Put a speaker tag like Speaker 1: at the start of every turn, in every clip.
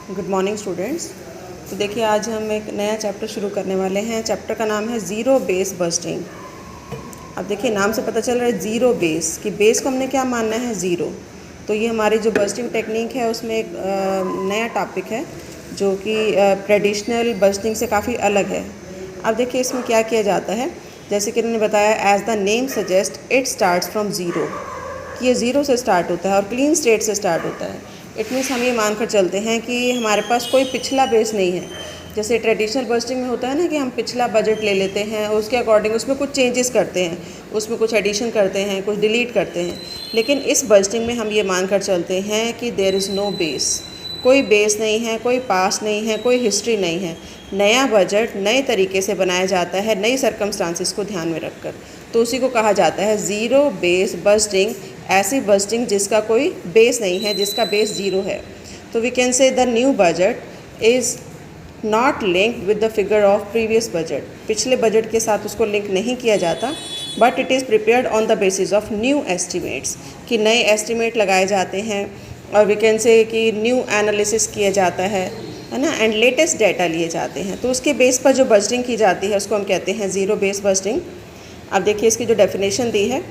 Speaker 1: Good morning students. तो देखिए आज हम एक नया चैप्टर शुरू करने वाले हैं। चैप्टर का नाम है ज़ीरो बेस बस्टिंग। अब देखिए नाम से पता चल रहा है ज़ीरो बेस, कि बेस को हमने क्या मानना है, ज़ीरो। तो ये हमारी जो बस्टिंग टेक्निक है उसमें एक नया टॉपिक है जो कि ट्रेडिशनल बस्टिंग से काफ़ी अलग है। अब देखिए इसमें क्या किया जाता है, जैसे कि इन्होंने बताया as the name suggest it starts from zero, कि ये ज़ीरो से स्टार्ट होता है और क्लीन स्टेट से स्टार्ट होता है। इट मीन्स हम ये मानकर चलते हैं कि हमारे पास कोई पिछला बेस नहीं है। जैसे ट्रेडिशनल बस्टिंग में होता है ना कि हम पिछला बजट ले लेते हैं, उसके अकॉर्डिंग उसमें कुछ चेंजेस करते हैं, उसमें कुछ एडिशन करते हैं, कुछ डिलीट करते हैं। लेकिन इस बस्टिंग में हम ये मानकर चलते हैं कि देयर इज़ नो बेस, कोई बेस नहीं है, कोई पास नहीं है, कोई हिस्ट्री नहीं है। नया बजट नए तरीके से बनाया जाता है, नई सर्कमस्टांसिस को ध्यान में रखकर। तो उसी को कहा जाता है ज़ीरो बेस बस्टिंग। ऐसी बस्टिंग जिसका कोई बेस नहीं है, जिसका बेस ज़ीरो है। तो we can say the new budget is not linked with the figure of previous budget. पिछले बजट के साथ उसको लिंक नहीं किया जाता, but it is prepared on the basis of new estimates, कि नए एस्टिमेट लगाए जाते हैं और वी कैन से कि न्यू एनालिसिस किया जाता है ना, एंड लेटेस्ट डेटा लिए जाते हैं। तो उसके बेस पर जो बस्टिंग की जाती है उसको हम कहते हैं ज़ीरो बेस बस्टिंग। अब देखिए इसकी जो डेफिनेशन दी है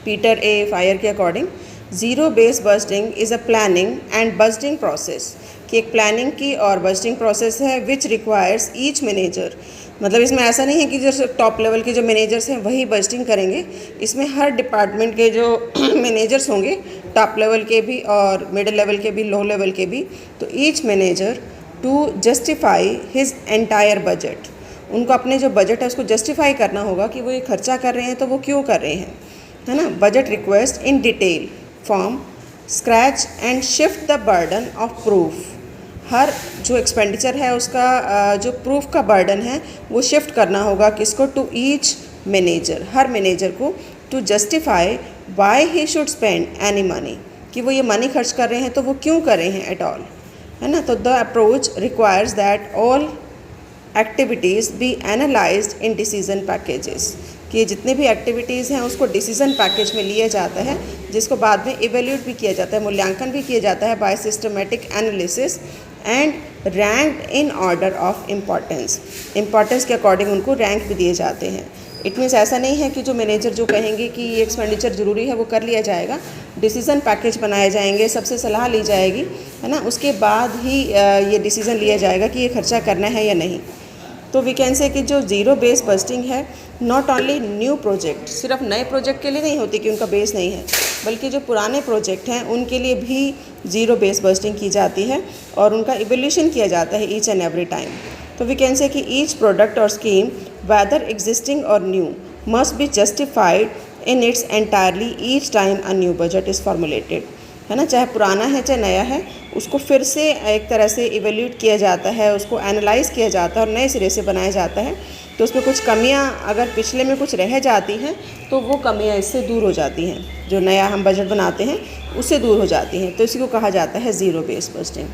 Speaker 1: पीटर ए फायर के according, zero base budgeting is a planning and budgeting process, कि एक प्लानिंग की और बस्टिंग प्रोसेस है विच रिक्वायर्स ईच मैनेजर। मतलब इसमें ऐसा नहीं है कि जो टॉप लेवल के जो मैनेजर्स हैं वही बस्टिंग करेंगे। इसमें हर डिपार्टमेंट के जो मैनेजर्स होंगे, टॉप लेवल के भी और मिडिल लेवल के भी, लो लेवल के भी, तो each manager to justify his entire budget, उनको अपने जो बजट है उसको जस्टिफाई करना होगा कि वो ये खर्चा कर रहे हैं तो वो क्यों कर रहे हैं, है ना। Budget request in detail form scratch and shift the burden of proof. हर जो एक्सपेंडिचर है उसका जो प्रूफ का बर्डन है वो शिफ्ट करना होगा किसको, टू ईच मैनेजर, हर मैनेजर को, to justify why he should spend any money, कि वो ये मनी खर्च कर रहे हैं तो वो क्यों कर रहे हैं एट ऑल, है ना। तो the approach requires that all activities B analysed in decision packages, कि जितने भी एक्टिविटीज़ हैं उसको डिसीजन पैकेज में लिया जाता है, जिसको बाद में इवेल्यूट भी किया जाता है, मूल्यांकन भी किया जाता है by systematic analysis and ranked in order of importance. Importance के अकॉर्डिंग उनको रैंक भी दिए जाते हैं। इट मीन्स ऐसा नहीं है कि जो मैनेजर जो कहेंगे कि ये एक्सपेंडिचर ज़रूरी है वो कर लिया जाएगा। डिसीजन पैकेज बनाए जाएंगे, सबसे सलाह ली जाएगी, है ना, उसके बाद ही ये डिसीज़न लिया जाएगा कि ये खर्चा करना है या नहीं। तो वी कैन से कि जो ज़ीरो बेस बस्टिंग है नॉट ओनली न्यू प्रोजेक्ट, सिर्फ नए प्रोजेक्ट के लिए नहीं होती कि उनका बेस नहीं है, बल्कि जो पुराने प्रोजेक्ट हैं उनके लिए भी ज़ीरो बेस बस्टिंग की जाती है और उनका इवोल्यूशन किया जाता है ईच एंड एवरी टाइम। तो वी कैन से कि ईच प्रोडक्ट और स्कीम वेदर एग्जिस्टिंग और new must be justified in its entirely each time a new budget is formulated, है ना। चाहे पुराना है चाहे नया है, उसको फिर से एक तरह से इवेल्यूट किया जाता है, उसको एनालाइज़ किया जाता है और नए सिरे से बनाया जाता है। तो उसमें कुछ कमियां अगर पिछले में कुछ रह जाती हैं तो वो कमियां इससे दूर हो जाती हैं, जो नया हम बजट बनाते हैं उससे दूर हो जाती हैं। तो इसी को कहा जाता है ज़ीरो बेस बस्टिंग।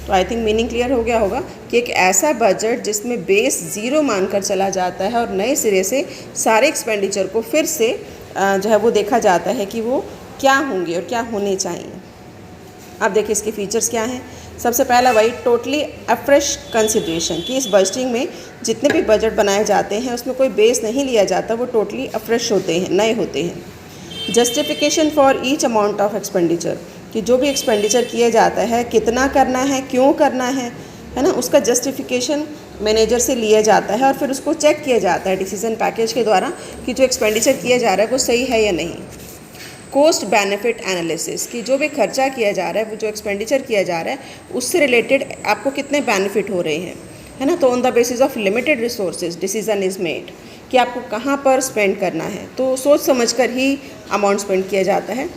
Speaker 1: तो आई थिंक मीनिंग क्लियर हो गया होगा कि एक ऐसा बजट जिसमें बेस ज़ीरो मानकर चला जाता है और नए सिरे से सारे एक्सपेंडिचर को फिर से जो है वो देखा जाता है कि वो क्या होंगे और क्या होने चाहिए। अब देखिए इसके फीचर्स क्या हैं। सबसे पहला वही टोटली अफ्रेश कंसिडरेशन, कि इस बजटिंग में जितने भी बजट बनाए जाते हैं उसमें कोई बेस नहीं लिया जाता, वो टोटली अफ्रेश होते हैं, नए होते हैं। Justification for each amount of expenditure, कि जो भी एक्सपेंडिचर किया जाता है कितना करना है, क्यों करना है ना, उसका जस्टिफिकेशन मैनेजर से लिया जाता है और फिर उसको चेक किया जाता है डिसीजन पैकेज के द्वारा कि जो एक्सपेंडिचर किया जा रहा है वो सही है या नहीं। कॉस्ट बेनिफिट एनालिसिस, कि जो भी खर्चा किया जा रहा है, वो जो एक्सपेंडिचर किया जा रहा है उससे रिलेटेड आपको कितने बेनिफिट हो रहे हैं, है ना। तो on the basis of limited resources decision is made, कि आपको कहाँ पर स्पेंड करना है, तो सोच समझकर ही अमाउंट स्पेंड किया जाता है।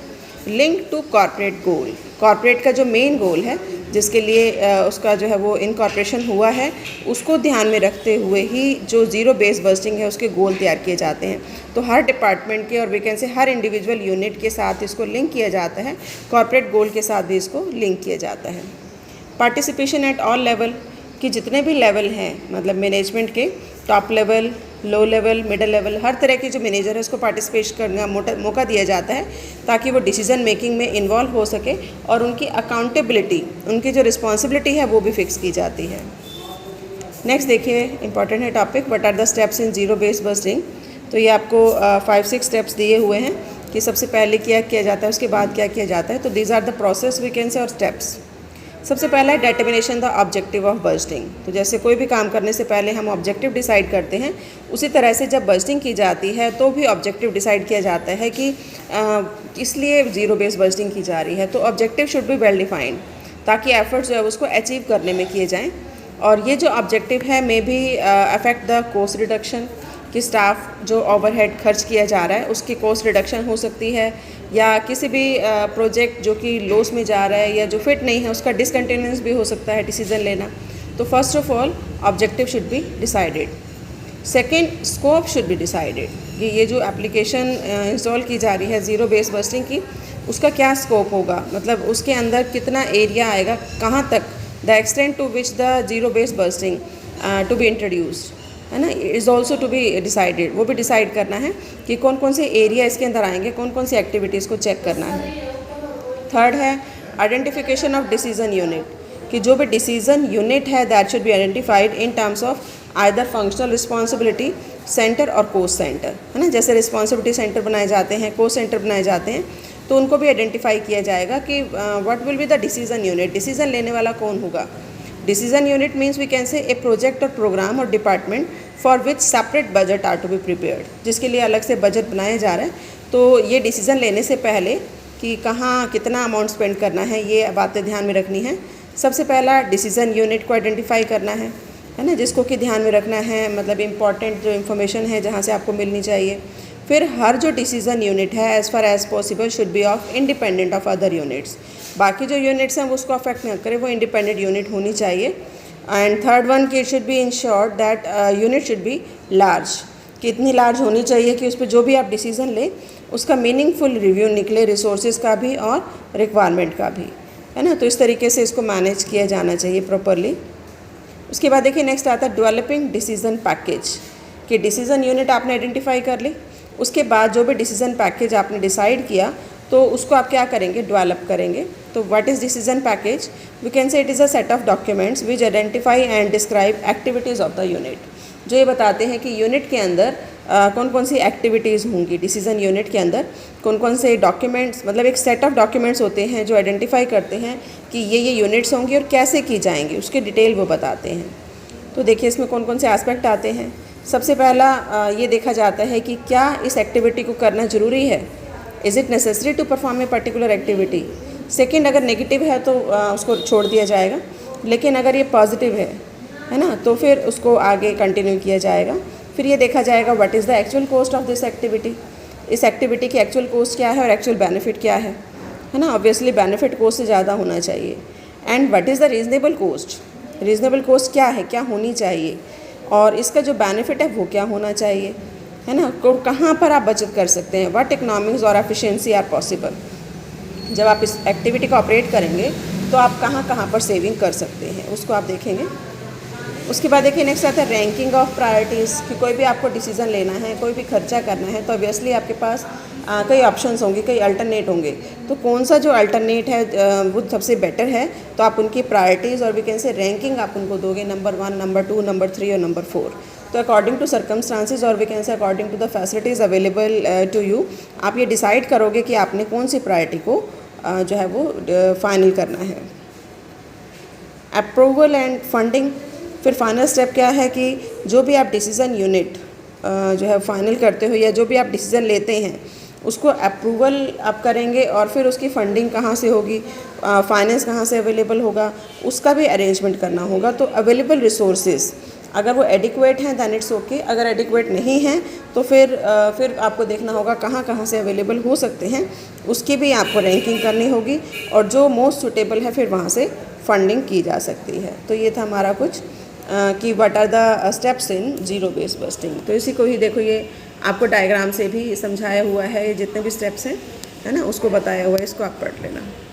Speaker 1: Link to corporate goal, corporate का जो मेन गोल है जिसके लिए उसका जो है वो इनकॉर्पोरेशन हुआ है, उसको ध्यान में रखते हुए ही जो ज़ीरो बेस बस्टिंग है उसके गोल तैयार किए जाते हैं। तो हर डिपार्टमेंट के और वैकेंसी हर इंडिविजुअल यूनिट के साथ इसको लिंक किया जाता है, कॉर्पोरेट गोल के साथ भी इसको लिंक किया जाता है। पार्टिसिपेशन एट ऑल लेवल, कि जितने भी लेवल हैं, मतलब मैनेजमेंट के top level, low level, middle level, हर तरह के जो मैनेजर है उसको पार्टिसिपेट करने का मौका दिया जाता है ताकि वो डिसीजन मेकिंग में इन्वॉल्व हो सके और उनकी अकाउंटेबिलिटी, उनकी जो रिस्पॉन्सिबिलिटी है वो भी फिक्स की जाती है। नेक्स्ट देखिए इंपॉर्टेंट है topic, what are the steps in zero base budgeting. तो ये आपको 5-6 स्टेप्स दिए हुए हैं कि सबसे पहले क्या किया जाता है, उसके बाद क्या किया जाता है। तो these are the process we can say और स्टेप्स। सबसे पहला है determination the objective of budgeting. तो जैसे कोई भी काम करने से पहले हम ऑब्जेक्टिव डिसाइड करते हैं, उसी तरह से जब बस्टिंग की जाती है तो भी ऑब्जेक्टिव डिसाइड किया जाता है कि इसलिए ज़ीरो बेस बस्टिंग की जा रही है। तो objective should be well defined ताकि एफर्ट्स जो है उसको अचीव करने में किए जाएँ। और ये जो ऑब्जेक्टिव है may be affect the cost reduction, कि स्टाफ जो ओवरहेड खर्च किया जा रहा है उसकी कॉस्ट रिडक्शन हो सकती है, या किसी भी प्रोजेक्ट जो कि लॉस में जा रहा है या जो फिट नहीं है उसका डिसकंटिन्यूस भी हो सकता है डिसीजन लेना। तो first of all objective should be decided. Second, scope should be decided कि ये जो एप्लीकेशन इंस्टॉल की जा रही है ज़ीरो बेस बस्टिंग की, उसका क्या स्कोप होगा, मतलब उसके अंदर कितना एरिया आएगा, कहाँ तक, the extent to which the zero base budgeting to be introduced, है ना, is also to be decided. वो भी डिसाइड करना है कि कौन कौन से एरिया इसके अंदर आएंगे, कौन कौन सी एक्टिविटीज़ को चेक करना है। थर्ड है आइडेंटिफिकेशन ऑफ डिसीजन यूनिट, कि जो भी डिसीजन यूनिट है that should be identified in terms of either functional responsibility centre और कोस्ट सेंटर, है ना। जैसे रिस्पॉन्सिबिलिटी सेंटर बनाए जाते हैं, कोस्ट सेंटर बनाए जाते हैं, तो उनको भी आइडेंटिफाई किया जाएगा कि what will be the decision unit, decision लेने वाला कौन होगा। Decision unit means we can say a project और प्रोग्राम और department for which separate budget are to be prepared, जिसके लिए अलग से बजट बनाया जा रहा है। तो ये डिसीजन लेने से पहले कि कहाँ कितना अमाउंट स्पेंड करना है, ये बातें ध्यान में रखनी है। सबसे पहला डिसीजन यूनिट को आइडेंटिफाई करना है ना, जिसको कि ध्यान में रखना है, मतलब इम्पॉर्टेंट जो इन्फॉर्मेशन है जहाँ से आपको मिलनी चाहिए। फिर हर जो डिसीजन यूनिट है as far as possible should be of independent of other units, बाकी जो यूनिट्स हैं वो उसको अफेक्ट ना करे, वो इंडिपेंडेंट यूनिट होनी चाहिए। एंड थर्ड वन कि it should be insured that unit should be large, कि इतनी लार्ज होनी चाहिए कि उस पर जो भी आप डिसीज़न लें उसका मीनिंगफुल रिव्यू निकले, रिसोर्सेज का भी और रिक्वायरमेंट का भी, है ना। तो इस तरीके से इसको मैनेज किया जाना चाहिए प्रॉपरली। उसके बाद देखिए नेक्स्ट आता है डेवलपिंग डिसीजन पैकेज, कि डिसीजन यूनिट आपने आइडेंटिफाई कर ली, उसके बाद जो भी डिसीजन पैकेज आपने डिसाइड किया तो उसको आप क्या करेंगे, डेवलप करेंगे। तो what is decision package, we can say it is a set of documents which identify and describe activities of the unit, जो ये बताते हैं कि यूनिट के अंदर कौन कौन सी एक्टिविटीज़ होंगी, डिसीजन यूनिट के अंदर कौन कौन से डॉक्यूमेंट्स, मतलब एक सेट ऑफ डॉक्यूमेंट्स होते हैं जो आइडेंटिफाई करते हैं कि ये यूनिट्स होंगी और कैसे की जाएंगी, उसके डिटेल वो बताते हैं। तो देखिए इसमें कौन कौन से एस्पेक्ट आते हैं। सबसे पहला ये देखा जाता है कि क्या इस एक्टिविटी को करना ज़रूरी है, is it necessary to perform a particular activity. Second, अगर नेगेटिव है तो उसको छोड़ दिया जाएगा, लेकिन अगर ये पॉजिटिव है ना, तो फिर उसको आगे कंटिन्यू किया जाएगा। फिर ये देखा जाएगा what is the actual cost of this activity, इस एक्टिविटी की एक्चुअल कॉस्ट क्या है और एक्चुअल बेनिफिट क्या है ना। ऑब्वियसली बेनिफिट कॉस्ट से ज़्यादा होना चाहिए। And what is the reasonable cost, reasonable cost क्या है, क्या होनी चाहिए, और इसका जो बेनिफिट है वो क्या होना चाहिए, है ना। कहाँ पर आप बचत कर सकते हैं, व्हाट इकोनॉमिक्स और एफिशिएंसी आर पॉसिबल। जब आप इस एक्टिविटी को ऑपरेट करेंगे तो आप कहाँ कहाँ पर सेविंग कर सकते हैं, उसको आप देखेंगे। उसके बाद देखिए नेक्स्ट आता है रैंकिंग ऑफ प्रायोरिटीज़, कि कोई भी आपको डिसीजन लेना है, कोई भी खर्चा करना है, तो ऑब्वियसली आपके पास कई ऑप्शंस होंगे, कई अल्टरनेट होंगे। तो कौन सा जो अल्टरनेट है वो सबसे बेटर है, तो आप उनकी प्रायोरिटीज़ और वी कैन से रैंकिंग आप उनको दोगे, नंबर 1, नंबर 2, नंबर 3 और नंबर 4। तो अकॉर्डिंग टू सर्कमस्टांसेस और we can say according to the facilities available to you, आप ये डिसाइड करोगे कि आपने कौन सी प्रायोरिटी को जो है वो फाइनल करना है। अप्रूवल एंड फंडिंग, फिर फाइनल स्टेप क्या है कि जो भी आप डिसीज़न यूनिट जो है फाइनल करते हो या जो भी आप डिसीज़न लेते हैं उसको अप्रूवल आप करेंगे, और फिर उसकी फंडिंग कहाँ से होगी, फाइनेंस कहाँ से अवेलेबल होगा, उसका भी अरेंजमेंट करना होगा। तो अवेलेबल रिसोर्सेज अगर वो एडिक्वेट हैं दैन इट्स ओके, अगर एडिक्वेट नहीं हैं तो फिर आपको देखना होगा कहाँ कहाँ से अवेलेबल हो सकते हैं, उसकी भी आपको रैंकिंग करनी होगी, और जो मोस्ट सुटेबल है फिर वहाँ से फंडिंग की जा सकती है। तो ये था हमारा कुछ कि what are the steps in zero base budgeting. तो इसी को ही देखो, ये आपको डायग्राम से भी समझाया हुआ है, ये जितने भी स्टेप्स हैं, है ना, उसको बताया हुआ है, इसको आप पढ़ लेना।